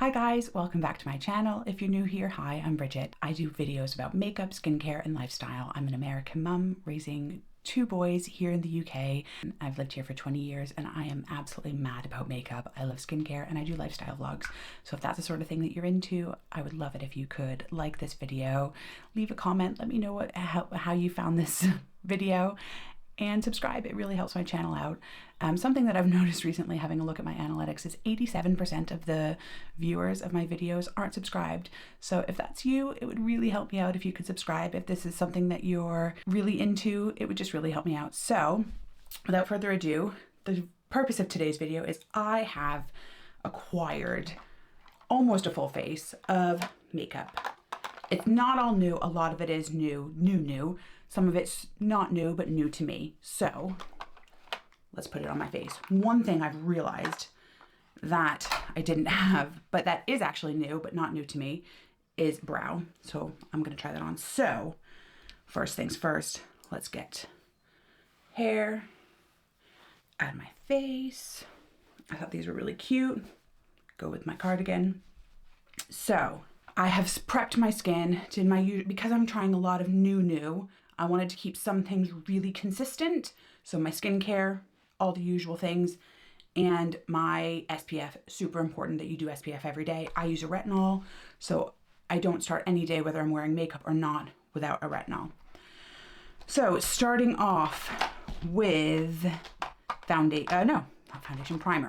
Hi guys, welcome back to my channel. If you're new here, hi, I'm Bridget. I do videos about makeup, skincare, and lifestyle. I'm an American mum raising 2 boys here in the UK. I've lived here for 20 years and I am absolutely mad about makeup. I love skincare and I do lifestyle vlogs. So if that's the sort of thing that you're into, I would love it if you could like this video, leave a comment, let me know how you found this video, and subscribe. It really helps my channel out. Something that I've noticed recently having a look at my analytics is 87% of the viewers of my videos aren't subscribed. So if that's you, it would really help me out if you could subscribe. If this is something that you're really into, it would just really help me out. So without further ado, the purpose of today's video is I have acquired almost a full face of makeup. It's not all new. A lot of it is new. Some of it's not new, but new to me. So let's put it on my face. One thing I've realized that I didn't have, but that is actually new, but not new to me, is brow. So I'm gonna try that on. So first things first, let's get hair out of my face. I thought these were really cute. Go with my cardigan. So I have prepped my skin, because I'm trying a lot of new, I wanted to keep some things really consistent. So my skincare, all the usual things, and my SPF, super important that you do SPF every day. I use a retinol, so I don't start any day, whether I'm wearing makeup or not, without a retinol. So starting off with primer.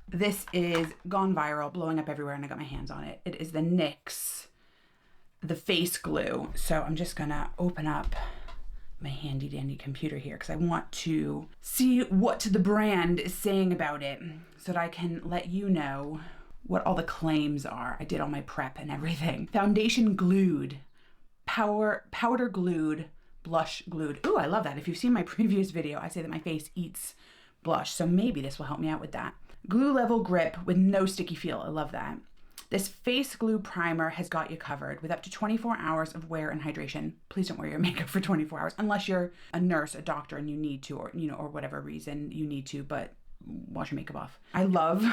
This is gone viral, blowing up everywhere, and I got my hands on it. It is the NYX, the face glue. So I'm just gonna open up my handy dandy computer here because I want to see what the brand is saying about it so that I can let you know what all the claims are. I did all my prep and everything. Foundation glued, powder glued, blush glued. Ooh, I love that. If you've seen my previous video, I say that my face eats blush, so maybe this will help me out with that. Glue level grip with no sticky feel. I love that. This face glue primer has got you covered with up to 24 hours of wear and hydration. Please don't wear your makeup for 24 hours unless you're a nurse, a doctor, and you need to, or or whatever reason you need to, but wash your makeup off. I love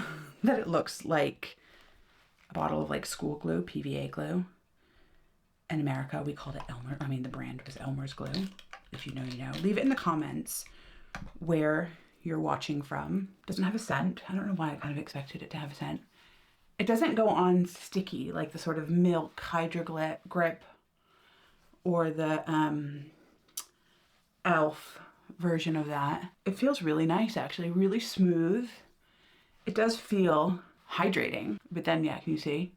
that it looks like a bottle of like school glue, PVA glue. In America, we called it Elmer. I mean, the brand was Elmer's glue. If you know, you know. Leave it in the comments where you're watching from. Doesn't have a scent. I don't know why I kind of expected it to have a scent. It doesn't go on sticky like the sort of Milk Hydro Grip or the e.l.f. version of that. It feels really nice, actually, really smooth. It does feel hydrating, but then yeah, can you see?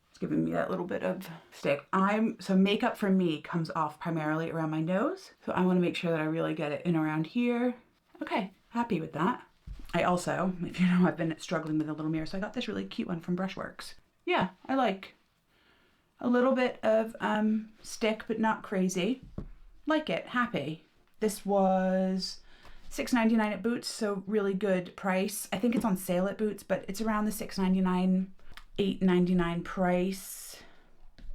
It's giving me that little bit of stick. So makeup for me comes off primarily around my nose. So I want to make sure that I really get it in around here. Okay, happy with that. I also, if you know, I've been struggling with a little mirror, so I got this really cute one from Brushworks. Yeah, I like a little bit of stick, but not crazy. Like it, happy. This was $6.99 at Boots, so really good price. I think it's on sale at Boots, but it's around the $6.99, $8.99 price.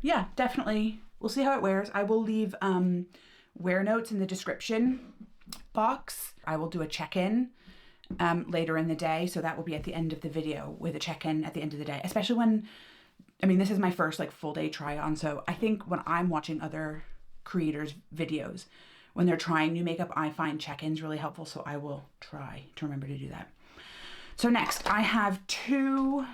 Yeah, definitely. We'll see how it wears. I will leave wear notes in the description box. I will do a check-in later in the day, so that will be at the end of the video with a check-in at the end of the day, especially when, I mean, this is my first like full day try on, so I think when I'm watching other creators' videos, when they're trying new makeup, I find check-ins really helpful, so I will try to remember to do that. So next, I have 2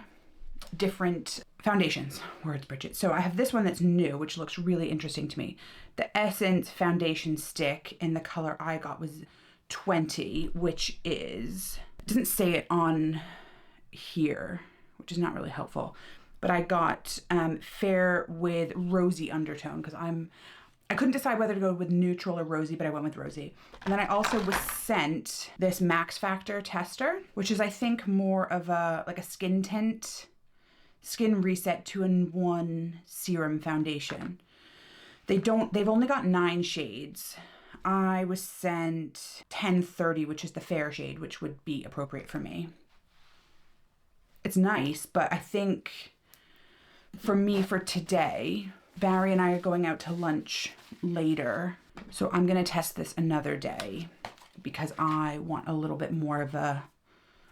different foundations. Words, Bridget. So I have this one that's new, which looks really interesting to me. The Essence Foundation Stick in the color I got was 20, which is, it doesn't say it on here, which is not really helpful, but I got fair with rosy undertone because I couldn't decide whether to go with neutral or rosy, but I went with rosy. And then I also was sent this Max Factor tester, which is I think more of like a skin tint, skin reset 2-in-1 serum foundation. They've only got 9 shades. I was sent 1030, which is the fair shade, which would be appropriate for me. It's nice, but I think for me for today, Barry and I are going out to lunch later. So I'm going to test this another day because I want a little bit more of a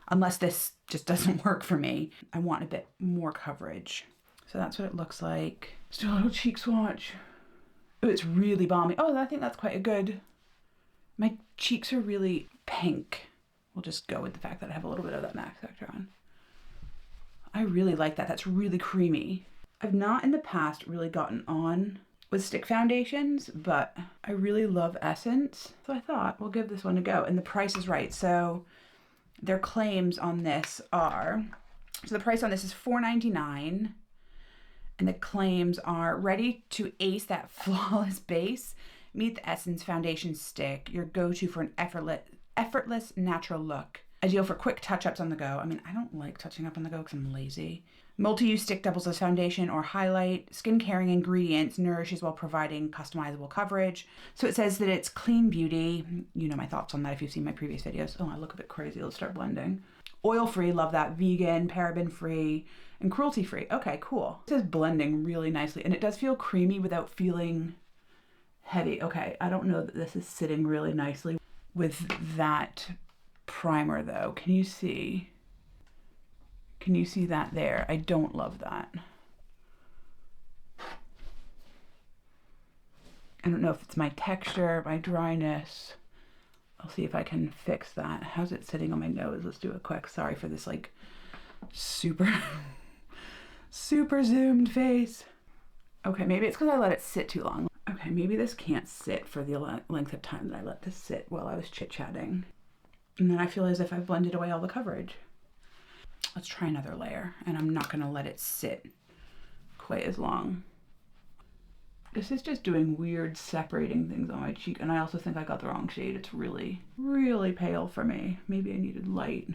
unless this just doesn't work for me. I want a bit more coverage. So that's what it looks like. Let's do a little cheek swatch. Oh, it's really balmy. Oh, I think that's quite a good. My cheeks are really pink. We'll just go with the fact that I have a little bit of that MAC Factor on. I really like that. That's really creamy. I've not in the past really gotten on with stick foundations, but I really love Essence. So I thought we'll give this one a go. And the price is right. So their claims on this are, so the price on this is $4.99. And the claims are ready to ace that flawless base. Meet the Essence Foundation Stick, your go-to for an effortless natural look. Ideal for quick touch-ups on the go. I mean, I don't like touching up on the go because I'm lazy. Multi-use stick doubles as foundation or highlight. Skin-caring ingredients, nourishes while providing customizable coverage. So it says that it's clean beauty. You know my thoughts on that if you've seen my previous videos. Oh, I look a bit crazy. Let's start blending. Oil-free, love that. Vegan, paraben-free, and cruelty-free. Okay, cool. It says blending really nicely, and it does feel creamy without feeling heavy. Okay, I don't know that this is sitting really nicely with that primer though. Can you see? Can you see that there? I don't love that. I don't know if it's my texture, my dryness. I'll see if I can fix that. How's it sitting on my nose? Let's do a quick, sorry for this like super, super zoomed face. Okay, maybe it's because I let it sit too long. Okay, maybe this can't sit for the length of time that I let this sit while I was chit-chatting. And then I feel as if I've blended away all the coverage. Let's try another layer, and I'm not gonna let it sit quite as long. This is just doing weird separating things on my cheek, and I also think I got the wrong shade. It's really, really pale for me. Maybe I needed light.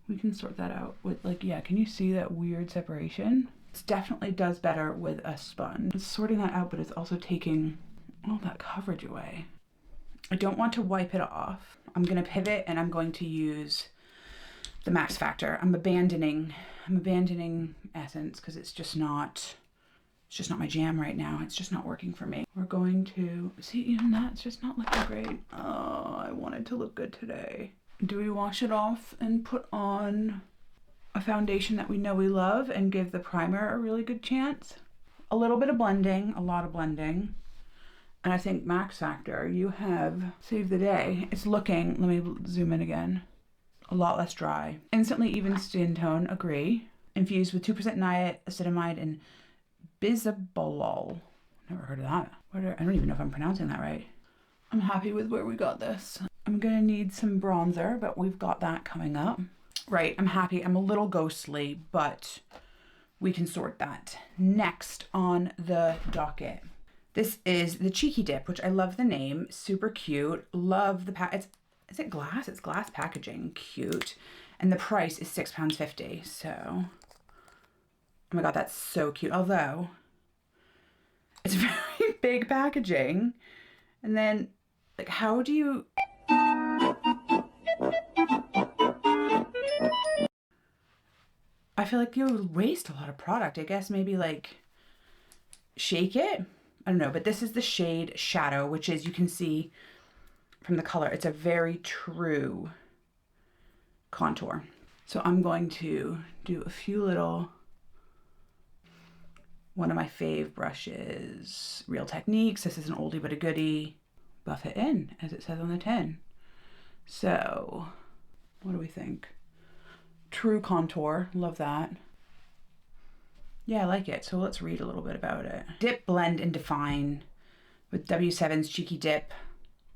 We can sort that out with like, yeah, can you see that weird separation? It definitely does better with a sponge. It's sorting that out, but it's also taking all that coverage away. I don't want to wipe it off. I'm gonna pivot and I'm going to use the Max Factor. I'm abandoning Essence because it's just not my jam right now. It's just not working for me. We're going to, see, even that's just not looking great. Oh, I want it to look good today. Do we wash it off and put on a foundation that we know we love and give the primer a really good chance? A little bit of blending, a lot of blending. And I think Max Factor, you have saved the day. It's looking, let me zoom in again, a lot less dry. Instantly even skin tone, agree. Infused with 2% niacinamide and bisabolol. Never heard of that. I don't even know if I'm pronouncing that right. I'm happy with where we got this. I'm gonna need some bronzer, but we've got that coming up. Right, I'm happy. I'm a little ghostly, but we can sort that. Next on the docket. This is the Cheeky Dip, which I love the name. Super cute. Love the is it glass? It's glass packaging. Cute. And the price is £6.50. So, oh my God, that's so cute. Although, it's very big packaging. And then, like, how do you... I feel like you waste a lot of product. I guess maybe, like, shake it? I don't know, but this is the shade Shadow, which is, you can see from the color, it's a very true contour. So I'm going to do a few little, one of my fave brushes, Real Techniques. This is an oldie but a goodie. Buff it in, as it says on the tin. So, what do we think? True contour, love that. Yeah, I like it. So let's read a little bit about it. Dip, blend, and define with W7's Cheeky Dip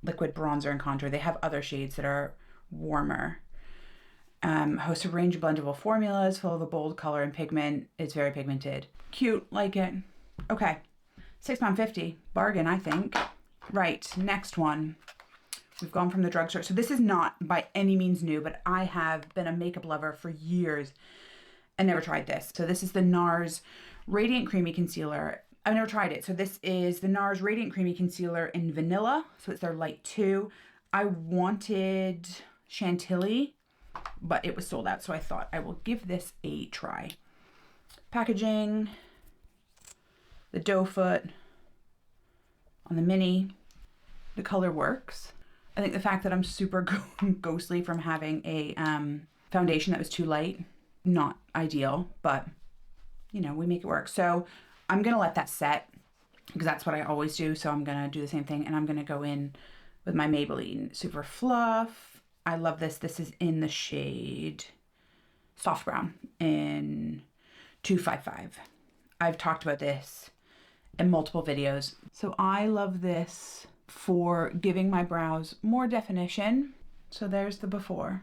liquid bronzer and contour. They have other shades that are warmer. Hosts a range of blendable formulas full of a bold color and pigment. It's very pigmented. Cute, like it. Okay, £6.50. Bargain, I think. Right, next one. We've gone from the drugstore. So this is not by any means new, but I have been a makeup lover for years and never tried this. So this is the NARS Radiant Creamy Concealer. I've never tried it. So this is the NARS Radiant Creamy Concealer in Vanilla. So it's their light 2. I wanted Chantilly, but it was sold out. So I thought I will give this a try. Packaging, the doe foot on the mini. The color works. I think the fact that I'm super ghostly from having a foundation that was too light. Not ideal, but you know, we make it work. So I'm gonna let that set because that's what I always do. So I'm gonna do the same thing, and I'm gonna go in with my Maybelline Super Fluff. I love this. This is in the shade Soft Brown in 255. I've talked about this in multiple videos. So I love this for giving my brows more definition. So there's the before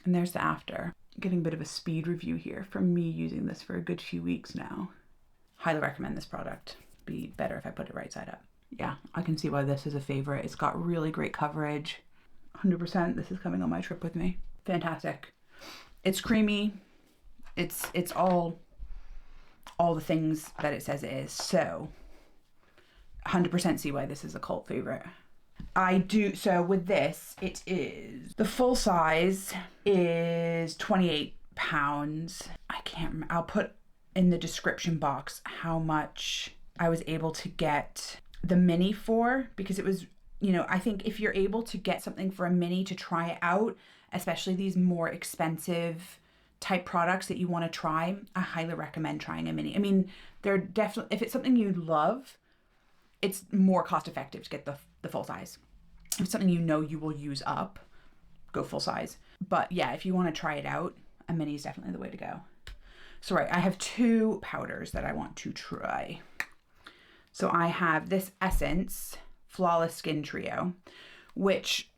and there's the after. Getting a bit of a speed review here from me using this for a good few weeks now. Highly recommend this product. Be better if I put it right side up. Yeah, I can see why this is a favorite. It's got really great coverage. 100%, this is coming on my trip with me. Fantastic. It's creamy. It's all the things that it says it is. So 100% see why this is a cult favorite. So with this, it is, the full size is 28 pounds. I can't remember. I'll put in the description box how much I was able to get the mini for, because it was, you know, I think if you're able to get something for a mini to try it out, especially these more expensive type products that you want to try, I highly recommend trying a mini. I mean, they're definitely, if it's something you love, it's more cost effective to get the full size. If it's something you know you will use up, go full size. But yeah, if you want to try it out, a mini is definitely the way to go. So right, I have two powders that I want to try. So I have this Essence Flawless Skin Trio, which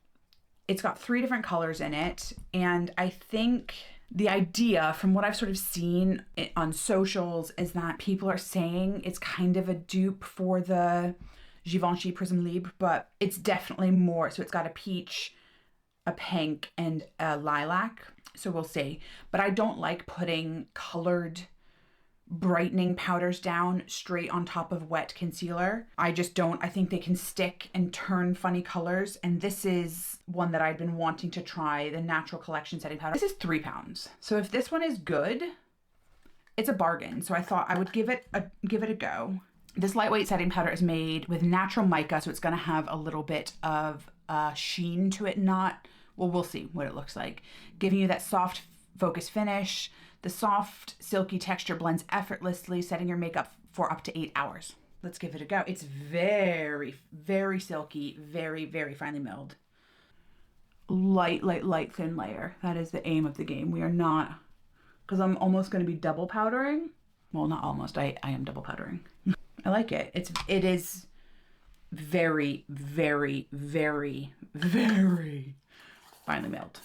it's got 3 different colors in it. And I think the idea from what I've sort of seen on socials is that people are saying it's kind of a dupe for the Givenchy Prism Libre, but it's definitely more. So it's got a peach, a pink, and a lilac. So we'll see. But I don't like putting colored brightening powders down straight on top of wet concealer. I just don't. I think they can stick and turn funny colors. And this is one that I've been wanting to try, the Natural Collection Setting Powder. This is £3. So if this one is good, it's a bargain. So I thought I would give it a go. This lightweight setting powder is made with natural mica, so it's going to have a little bit of sheen to it. We'll see what it looks like. Giving you that soft focus finish. The soft, silky texture blends effortlessly, setting your makeup for up to 8 hours. Let's give it a go. It's very, very silky, very, very finely milled. Light, thin layer. That is the aim of the game. We are not, because I'm almost going to be double powdering. Well, not almost. I am double powdering. I like it. It is very, very, very, very finely milled.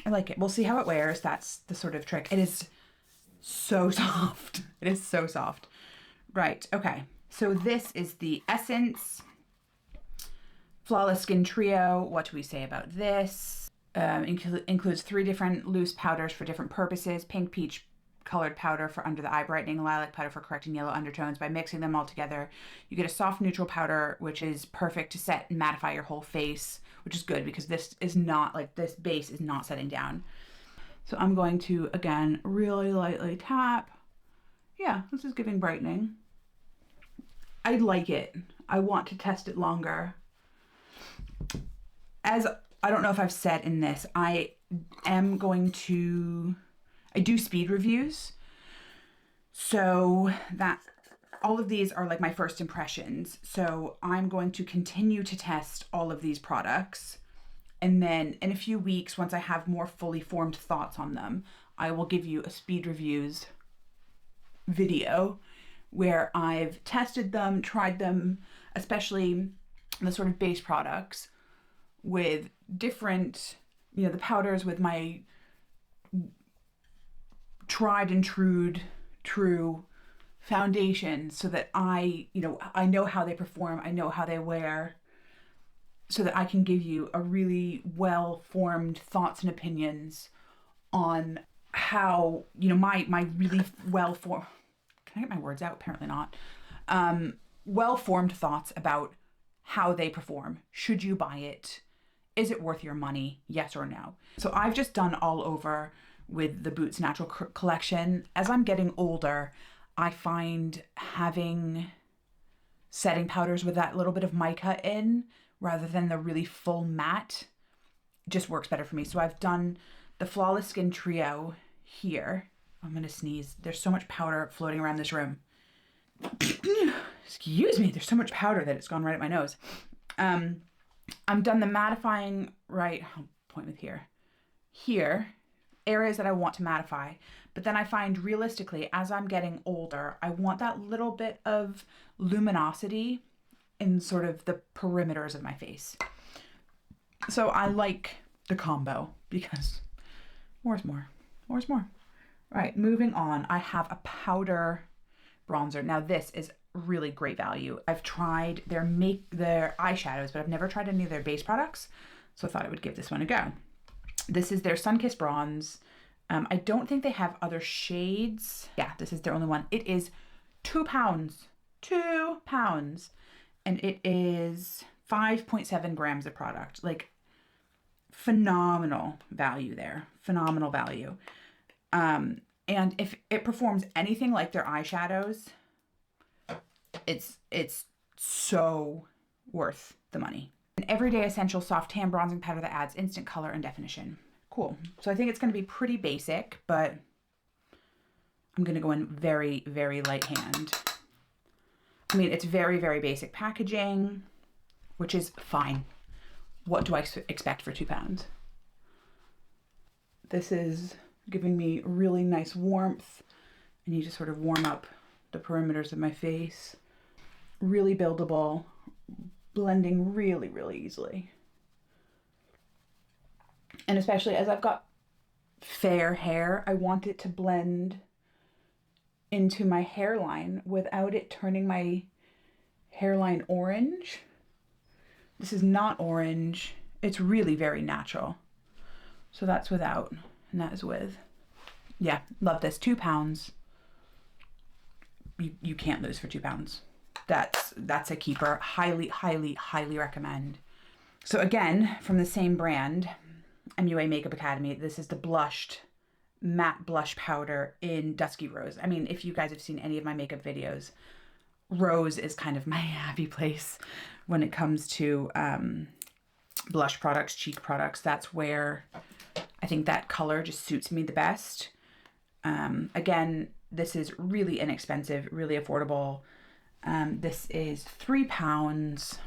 I like it. We'll see how it wears. That's the sort of trick. It is so soft. It is so soft. Right. Okay. So this is the Essence Flawless Skin Trio. What do we say about this? Includes 3 different loose powders for different purposes. Pink peach colored powder for under the eye brightening, lilac powder for correcting yellow undertones. By mixing them all together, you get a soft neutral powder, which is perfect to set and mattify your whole face, which is good because this is not, like, this base is not setting down. So I'm going to, again, really lightly tap. Yeah, this is giving brightening. I like it. I want to test it longer. As I don't know if I've said in this, I do speed reviews. So that all of these are like my first impressions. So I'm going to continue to test all of these products. And then in a few weeks, once I have more fully formed thoughts on them, I will give you a speed reviews video where I've tested them, tried them, especially the sort of base products with different, the powders with my tried and true foundations, so that I know how they perform, I know how they wear, so that I can give you a really well-formed thoughts and opinions on how, my really well-formed, can I get my words out? Apparently not. Well-formed thoughts about how they perform. Should you buy it? Is it worth your money? Yes or no? So I've just done all over with the Boots Natural Collection. As I'm getting older, I find having setting powders with that little bit of mica in, rather than the really full matte, just works better for me. So I've done the Flawless Skin Trio here. I'm gonna sneeze. There's so much powder floating around this room. Excuse me, there's so much powder that it's gone right at my nose. I'm done the mattifying, right, I'll point with here, areas that I want to mattify. But then I find realistically, as I'm getting older, I want that little bit of luminosity in sort of the perimeters of my face. So I like the combo because more is more, more is more. All right, moving on, I have a powder bronzer. Now this is really great value. I've tried their eyeshadows, but I've never tried any of their base products. So I thought I would give this one a go. This is their Sunkissed Bronze. I don't think they have other shades. Yeah, this is their only one. It is £2. £2. And it is 5.7 grams of product. Like, phenomenal value there. Phenomenal value. And if it performs anything like their eyeshadows, it's so worth the money. An everyday essential soft tan bronzing powder that adds instant color and definition. Cool. So I think it's going to be pretty basic, but I'm going to go in very, very light hand. I mean, it's very, very basic packaging, which is fine. What do I expect for £2? This is giving me really nice warmth. I need to sort of warm up the perimeters of my face. Really buildable, blending really, really easily. And especially as I've got fair hair, I want it to blend into my hairline without it turning my hairline orange. This is not orange. It's really very natural. So that's without, and that is with. Yeah, love this. £2. You can't lose for £2. That's a keeper. Highly, highly, highly recommend. So again, from the same brand, MUA Makeup Academy, this is the blushed matte blush powder in Dusky Rose. I mean, if you guys have seen any of my makeup videos, Rose is kind of my happy place when it comes to blush products, cheek products. That's where I think that color just suits me the best. Again, this is really inexpensive, really affordable. This is £3.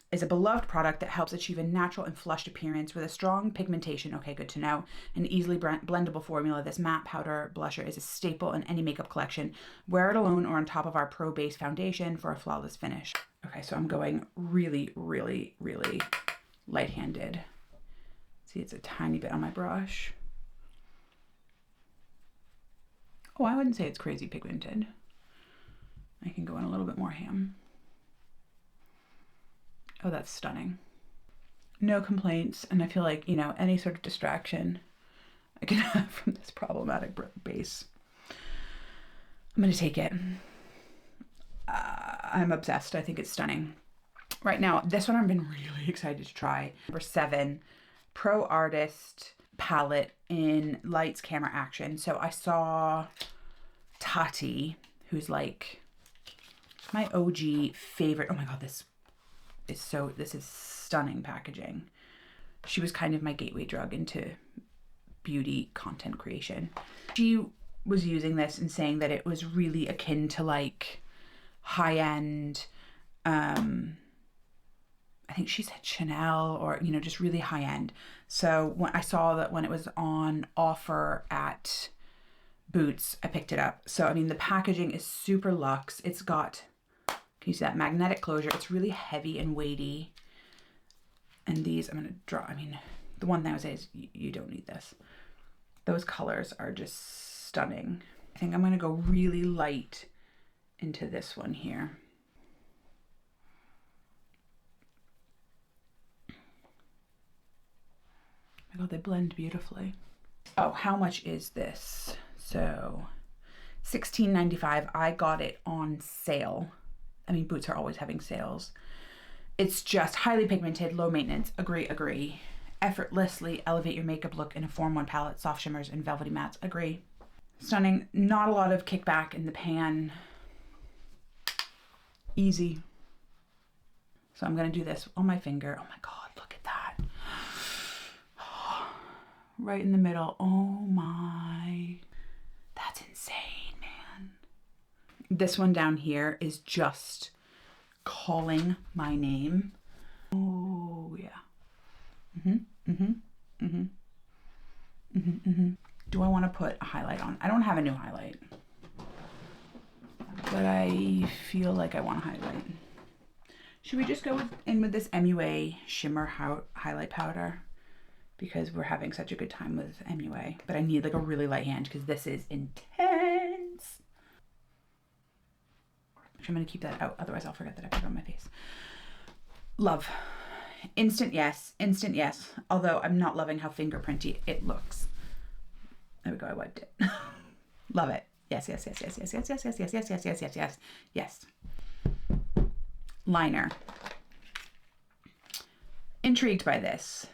Is a beloved product that helps achieve a natural and flushed appearance with a strong pigmentation. Okay, good to know. An easily blendable formula. This matte powder blusher is a staple in any makeup collection. Wear it alone or on top of our Pro Base foundation for a flawless finish. Okay, so I'm going really, really, really light-handed. See, it's a tiny bit on my brush. Oh, I wouldn't say it's crazy pigmented. I can go in a little bit more ham. Oh, that's stunning. No complaints, and I feel like, you know, any sort of distraction I can have from this problematic base, I'm gonna take it. I'm obsessed. I think it's stunning. Right now, this one I've been really excited to try. Number 7, Pro Artist palette in Lights, Camera, Action. So I saw Tati, who's like my OG favorite. Oh my God, this is stunning packaging. She was kind of my gateway drug into beauty content creation. She was using this and saying that it was really akin to like high-end, I think she said Chanel, or, you know, just really high-end. So when I saw that when it was on offer at Boots, I picked it up. So, I mean, the packaging is super luxe. It's got, can you see that magnetic closure? It's really heavy and weighty. And these, I'm going to draw, I mean, the one thing I would say is you don't need this. Those colors are just stunning. I think I'm going to go really light into this one here. Oh my God, they blend beautifully. Oh, how much is this? So $16.95. I got it on sale. I mean, Boots are always having sales. It's just highly pigmented, low maintenance. Agree. Effortlessly elevate your makeup look in a Form 1 palette, soft shimmers and velvety mattes. Agree. Stunning. Not a lot of kickback in the pan. Easy. So I'm going to do this on my finger. Oh my God, look at that. right in the middle. Oh my, that's insane, man. This one down here is just calling my name. Oh yeah. Do I want to put a highlight on? I don't have a new highlight, but I feel like I want to highlight. Should we just go in with this MUA Shimmer Highlight Powder? Because we're having such a good time with MUA, but I need like a really light hand because this is intense. Actually, I'm gonna keep that out, otherwise I'll forget that I put it on my face. Love. Instant yes, instant yes. Although I'm not loving how fingerprinty it looks. There we go, I wiped it. Love it. Yes, yes, yes, yes, yes, yes, yes, yes, yes, yes, yes, yes, yes, yes, yes. Liner. Intrigued by this.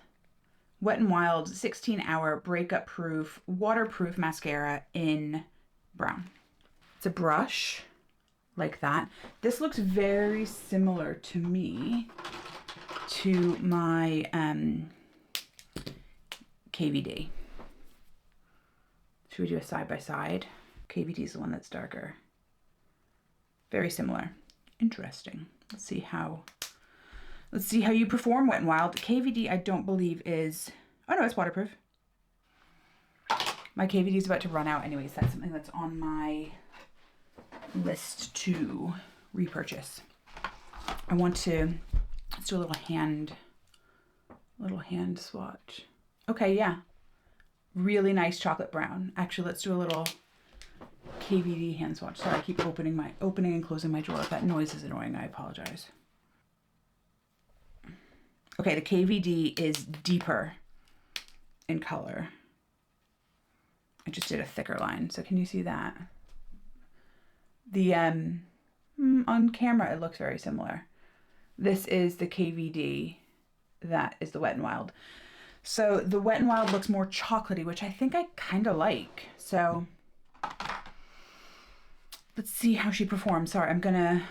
Wet n Wild 16-hour breakup proof, waterproof mascara in brown. It's a brush like that. This looks very similar to me to my KVD. Should we do a side by side? KVD is the one that's darker. Very similar. Interesting. Let's see how you perform, Wet n Wild. KVD I don't believe is, oh no, it's waterproof. My KVD is about to run out anyways. That's something that's on my list to repurchase. Let's do a little hand swatch. Okay, yeah. Really nice chocolate brown. Actually, let's do a little KVD hand swatch. Sorry, I keep opening and closing my drawer. If that noise is annoying, I apologize. Okay, the KVD is deeper in color. I just did a thicker line, so can you see that? The on camera it looks very similar. This is the KVD, that is the Wet n Wild. So the Wet n Wild looks more chocolatey, which I think I kind of like. So let's see how she performs. Sorry, I'm probably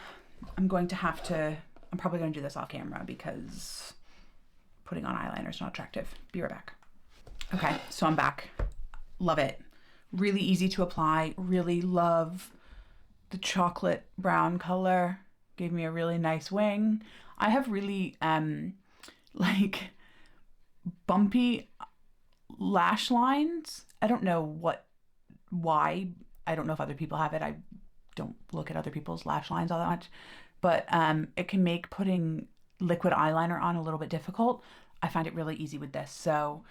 gonna do this off camera because putting on eyeliner is not attractive. Be right back. Okay, so I'm back. Love it. Really easy to apply. Really love the chocolate brown color. Gave me a really nice wing. I have really like bumpy lash lines. I don't know why. I don't know if other people have it. I don't look at other people's lash lines all that much, but it can make putting liquid eyeliner on a little bit difficult. I find it really easy with this, so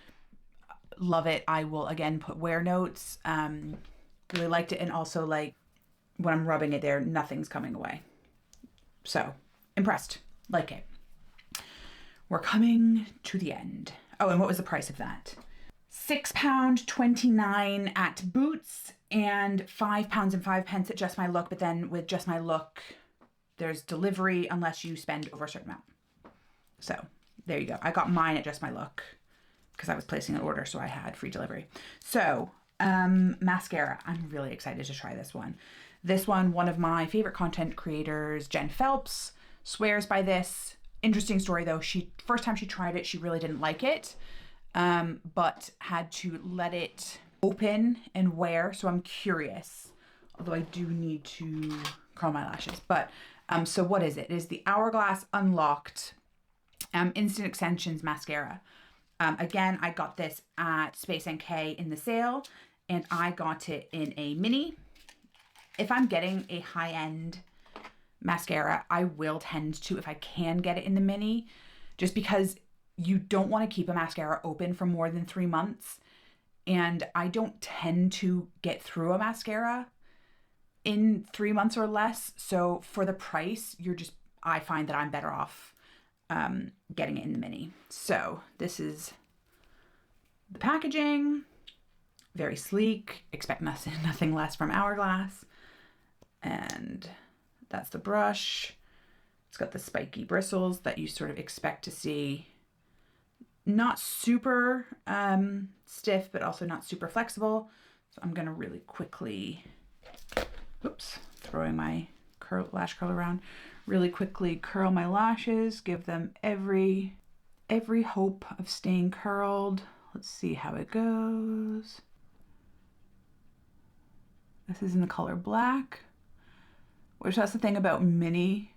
love it. I will again put wear notes. Really liked it, and also like when I'm rubbing it there, nothing's coming away. So impressed, like it. We're coming to the end. Oh, and what was the price of that? £6.29 at Boots and £5.05 at Just My Look. But then with Just My Look, there's delivery unless you spend over a certain amount. So there you go. I got mine at Just My Look because I was placing an order, so I had free delivery. So mascara. I'm really excited to try this one. This one of my favorite content creators, Jen Phelps, swears by this. Interesting story though. First time she tried it, she really didn't like it, but had to let it open and wear. So I'm curious, although I do need to curl my lashes. But so what is it? It is the Hourglass Unlocked Instant Extensions Mascara. Again, I got this at Space NK in the sale, and I got it in a mini. If I'm getting a high-end mascara, I will tend to, if I can get it in the mini, just because you don't want to keep a mascara open for more than 3 months. And I don't tend to get through a mascara in 3 months or less. So for the price, I find that I'm better off getting it in the mini. So this is the packaging. Very sleek. Expect nothing less from Hourglass. And that's the brush. It's got the spiky bristles that you sort of expect to see. Not super stiff, but also not super flexible. So I'm gonna really quickly, throwing my lash curl around, really quickly curl my lashes, give them every hope of staying curled Let's see how it goes. This is in the color black, which that's the thing about mini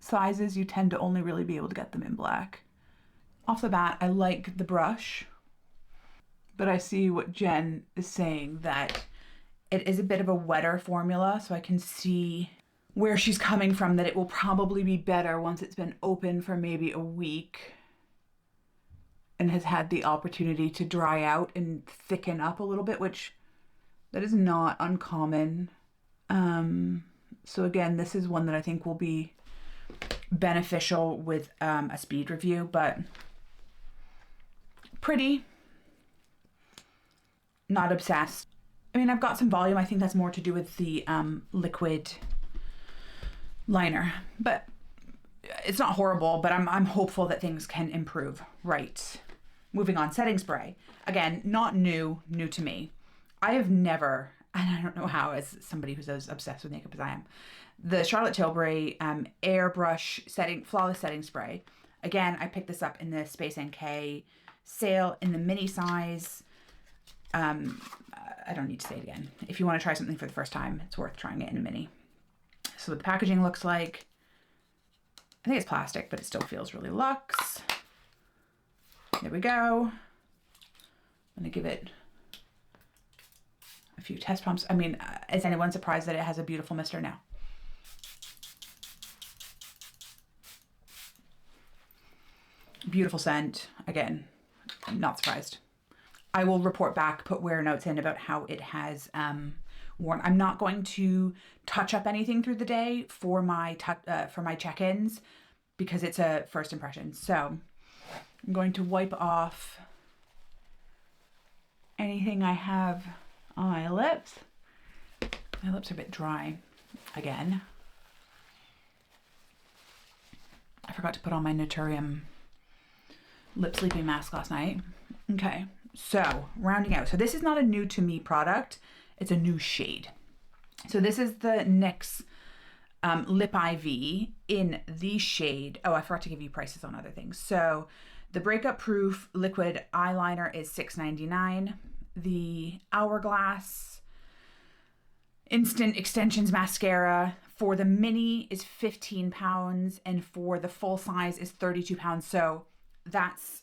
sizes. You tend to only really be able to get them in black. Off the bat, I like the brush, but I see what Jen is saying, that it is a bit of a wetter formula, so I can see where she's coming from, that it will probably be better once it's been open for maybe a week and has had the opportunity to dry out and thicken up a little bit, which that is not uncommon. So again, this is one that I think will be beneficial with a speed review, but pretty, not obsessed. I mean, I've got some volume. I think that's more to do with the liquid liner, but it's not horrible, but I'm hopeful that things can improve. Right. Moving on, setting spray. Again, not new to me. I have never, and I don't know how, as somebody who's as obsessed with makeup as I am, the Charlotte Tilbury Airbrush Flawless Setting Spray. Again, I picked this up in the Space NK sale in the mini size. I don't need to say it again. If you want to try something for the first time, it's worth trying it in a mini. So what the packaging looks like, I think it's plastic, but it still feels really luxe. There we go. I'm gonna give it a few test pumps. I mean, is anyone surprised that it has a beautiful mister now? Beautiful scent. Again, I'm not surprised. I will report back, put wear notes in about how it has worn. I'm not going to touch up anything through the day for my check-ins because it's a first impression. So I'm going to wipe off anything I have on my lips. My lips are a bit dry again. I forgot to put on my Naturium lip sleeping mask last night. Okay, so rounding out. So this is not a new to me product. It's a new shade. So this is the NYX Lip IV in the shade. Oh, I forgot to give you prices on other things. So the Breakup Proof Liquid Eyeliner is $6.99. The Hourglass Instant Extensions Mascara for the mini is £15, and for the full size is £32. So that's,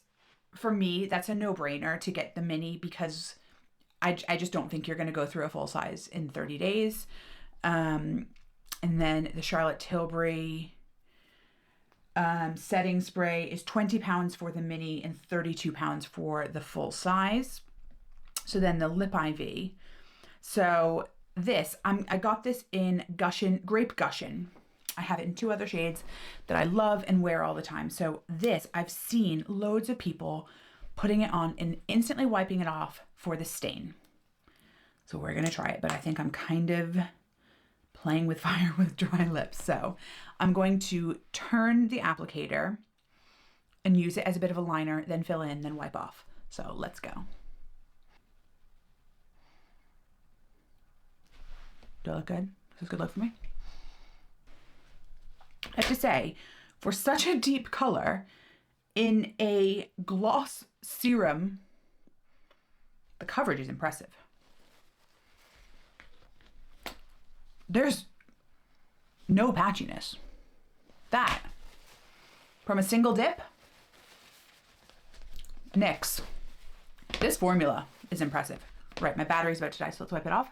for me, that's a no-brainer to get the mini, because I just don't think you're going to go through a full size in 30 days. And then the Charlotte Tilbury setting spray is £20 for the mini and £32 for the full size. So then the Lip IV. So this, I got this in Grape Gushin. I have it in 2 other shades that I love and wear all the time. So this, I've seen loads of people putting it on and instantly wiping it off for the stain. So we're going to try it, but I think I'm kind of playing with fire with dry lips. So I'm going to turn the applicator and use it as a bit of a liner, then fill in, then wipe off. So let's go. Do I look good? Is this a good look for me? I have to say, for such a deep color in a gloss serum, the coverage is impressive. There's no patchiness. That, from a single dip, NYX. This formula is impressive. Right, my battery's about to die, so let's wipe it off.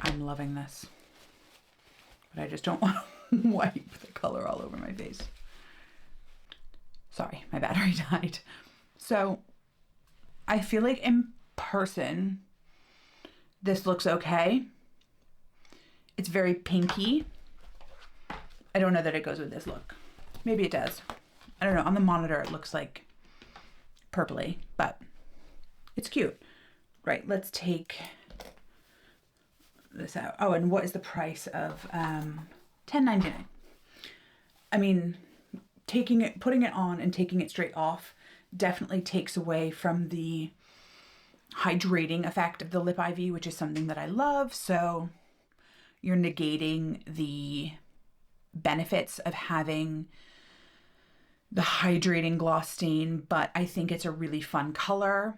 I'm loving this, but I just don't want to wipe the color all over my face. Sorry, my battery died. So I feel like in person, this looks okay. It's very pinky. I don't know that it goes with this look. Maybe it does. I don't know. On the monitor, it looks like purpley, but it's cute. Right, let's take this out. Oh, and what is the price of $10.99? I mean, putting it on and taking it straight off definitely takes away from the hydrating effect of the Lip IV, which is something that I love. So you're negating the benefits of having the hydrating gloss stain, but I think it's a really fun color.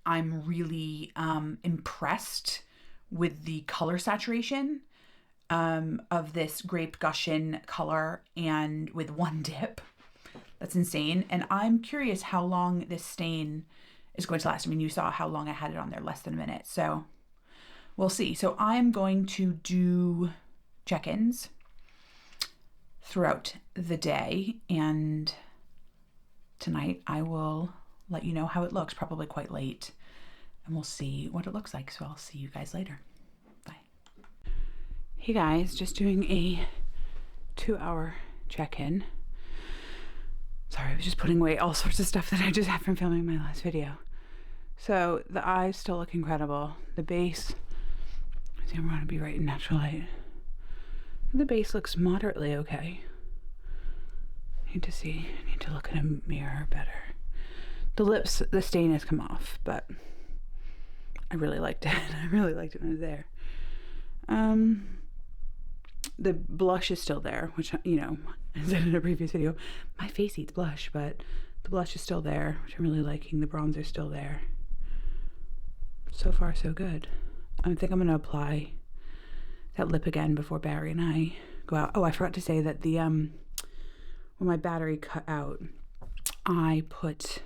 I'm really impressed with the color saturation of this Grape Gushin color, and with one dip. That's insane. And I'm curious how long this stain is going to last. I mean, you saw how long I had it on there, less than a minute. So we'll see. So I'm going to do check-ins throughout the day, and tonight I will let you know how it looks, probably quite late, and we'll see what it looks like. So I'll see you guys later. Bye. Hey guys, just doing a 2-hour check-in. Sorry, I was just putting away all sorts of stuff that I just had from filming my last video. So the eyes still look incredible. The base, I think I'm going to be right in natural light. The base looks moderately okay. I need to look in a mirror better. The lips, the stain has come off, but I really liked it. I really liked it when it was there. The blush is still there, which, you know, I said in a previous video, my face eats blush, but the blush is still there, which I'm really liking. The bronzer's still there. So far, so good. I think I'm going to apply that lip again before Barry and I go out. Oh, I forgot to say that the when my battery cut out, I put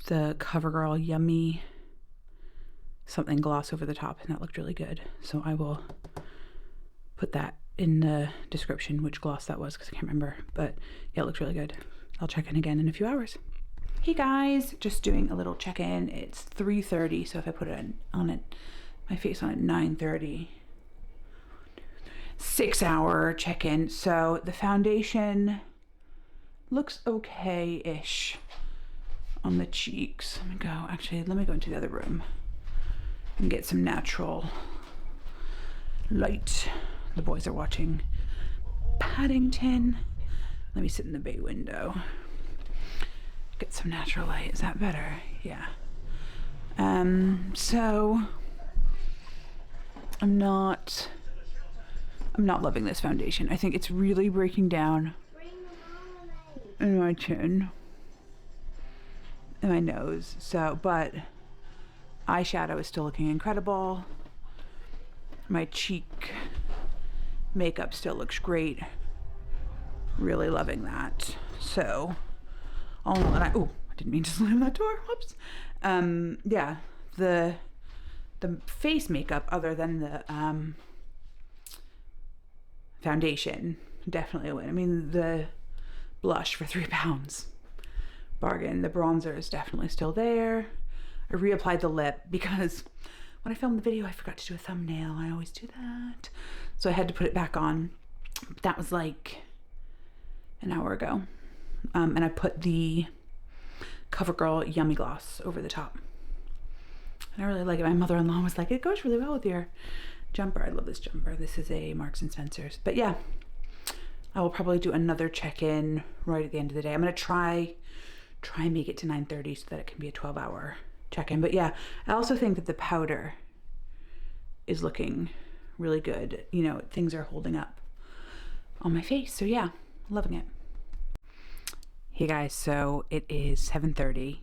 the CoverGirl Yummy something gloss over the top, and that looked really good. So I will put that in the description, which gloss that was, because I can't remember. But yeah, it looks really good. I'll check in again in a few hours. Hey guys, just doing a little check-in. It's 3:30, so if I put it on it, my face on at 9:30. 6-hour check-in. So the foundation looks okay-ish on the cheeks. Let me go into the other room and get some natural light. The boys are watching Paddington. Let me sit in the bay window. Get some natural light. Is that better? Yeah. So I'm not loving this foundation. I think it's really breaking down in my chin and my nose. So, but eyeshadow is still looking incredible. My cheek makeup still looks great. Really loving that. So, all in all, I didn't mean to slam that door. Whoops. Yeah, the face makeup, other than the foundation, definitely a win. I mean, the blush for £3, bargain. The bronzer is definitely still there. I reapplied the lip because when I filmed the video, I forgot to do a thumbnail. I always do that. So I had to put it back on. That was like an hour ago. And I put the CoverGirl Yummy Gloss over the top. And I really like it. My mother-in-law was like, it goes really well with your jumper. I love this jumper. This is a Marks and Spencer's. But yeah, I will probably do another check-in right at the end of the day. I'm going to try and make it to 9:30 so that it can be a 12-hour check-in. But yeah, I also think that the powder is looking really good. You know, things are holding up on my face. So yeah, loving it. Hey guys, so it is 7:30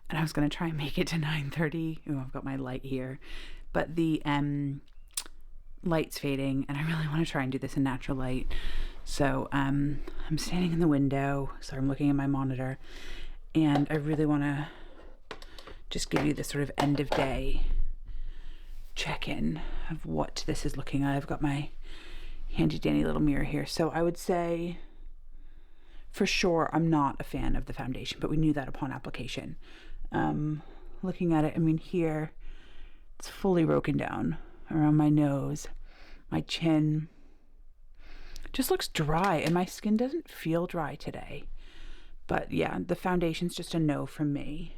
and I was gonna try and make it to 9:30. Oh, I've got my light here, but the light's fading and I really want to try and do this in natural light. So I'm standing in the window, so I'm looking at my monitor, and I really want to just give you this sort of end of day check-in of what this is looking like. I've got my handy dandy little mirror here. So I would say for sure I'm not a fan of the foundation, but we knew that upon application. Looking at it, I mean, here it's fully broken down around my nose, my chin. Just looks dry, and my skin doesn't feel dry today. But yeah, the foundation's just a no from me.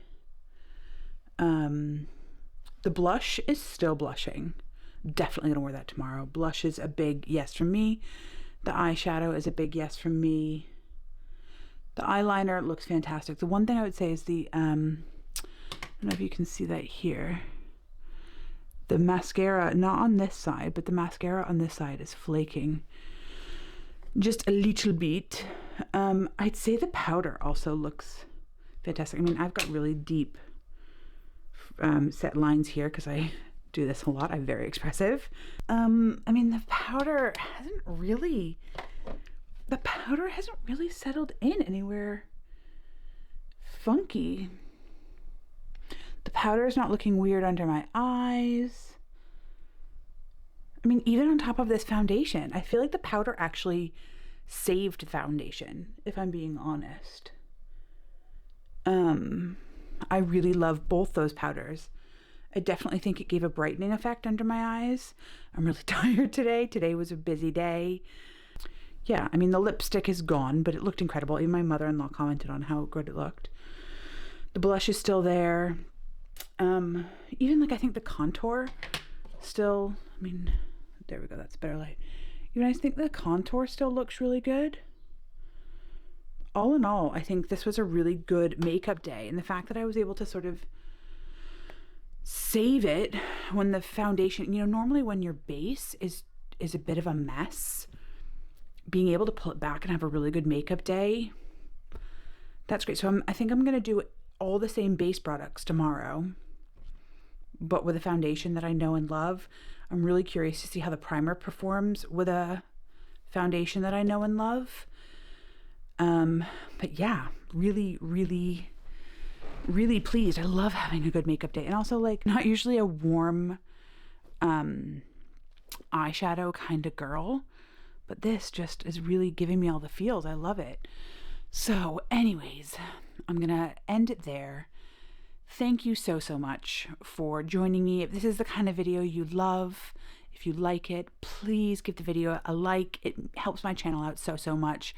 The blush is still blushing. Definitely gonna wear that tomorrow. Blush is a big yes from me. The eyeshadow is a big yes from me. The eyeliner looks fantastic. The one thing I would say is the, I don't know if you can see that here. The mascara, not on this side, but the mascara on this side is flaking just a little bit. I'd say the powder also looks fantastic. I mean, I've got really deep set lines here because I do this a lot. I'm very expressive. I mean, the powder hasn't really settled in anywhere funky. The powder is not looking weird under my eyes. I mean, even on top of this foundation, I feel like the powder actually saved foundation, if I'm being honest. I really love both those powders. I definitely think it gave a brightening effect under my eyes. I'm really tired today. Today was a busy day. Yeah, I mean, the lipstick is gone, but it looked incredible. Even my mother-in-law commented on how good it looked. The blush is still there. Even like, I think the contour still, I mean, there we go, that's better light. You guys think the contour still looks really good? All in all, I think this was a really good makeup day, and the fact that I was able to sort of save it when the foundation, you know, normally when your base is a bit of a mess, being able to pull it back and have a really good makeup day, that's great. So I think I'm going to do all the same base products tomorrow, but with a foundation that I know and love. I'm really curious to see how the primer performs with a foundation that I know and love. But yeah, really, really, really pleased. I love having a good makeup day. And also, like, not usually a warm eyeshadow kind of girl, but this just is really giving me all the feels. I love it. So anyways, I'm gonna end it there. Thank you so much for joining me. If this is the kind of video you love, if you like it, please give the video a like. It helps my channel out so much.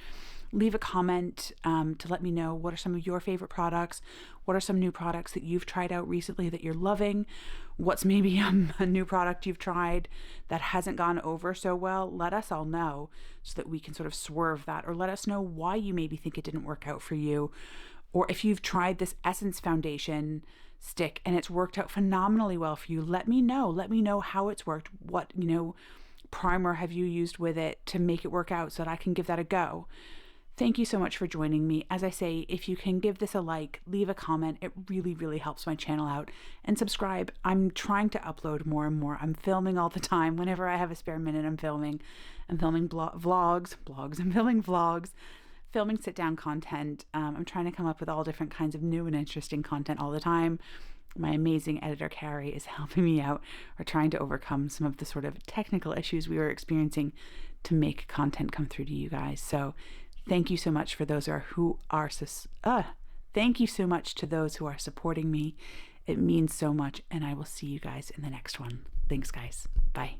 Leave a comment to let me know what are some of your favorite products. What are some new products that you've tried out recently that you're loving? What's maybe a new product you've tried that hasn't gone over so well? Let us all know so that we can sort of swerve that, or let us know why you maybe think it didn't work out for you. Or if you've tried this Essence foundation stick and it's worked out phenomenally well for you, let me know. Let me know how it's worked. What, you know, primer have you used with it to make it work out so that I can give that a go. Thank you so much for joining me. As I say, if you can give this a like, leave a comment, it really, really helps my channel out. And subscribe. I'm trying to upload more and more. I'm filming all the time. Whenever I have a spare minute, I'm filming. I'm filming vlogs. I'm filming vlogs, filming sit-down content. I'm trying to come up with all different kinds of new and interesting content all the time. My amazing editor, Carrie, is helping me out, or trying to overcome some of the sort of technical issues we were experiencing to make content come through to you guys. So thank you so much for those thank you so much to those who are supporting me. It means so much, and I will see you guys in the next one. Thanks, guys. Bye.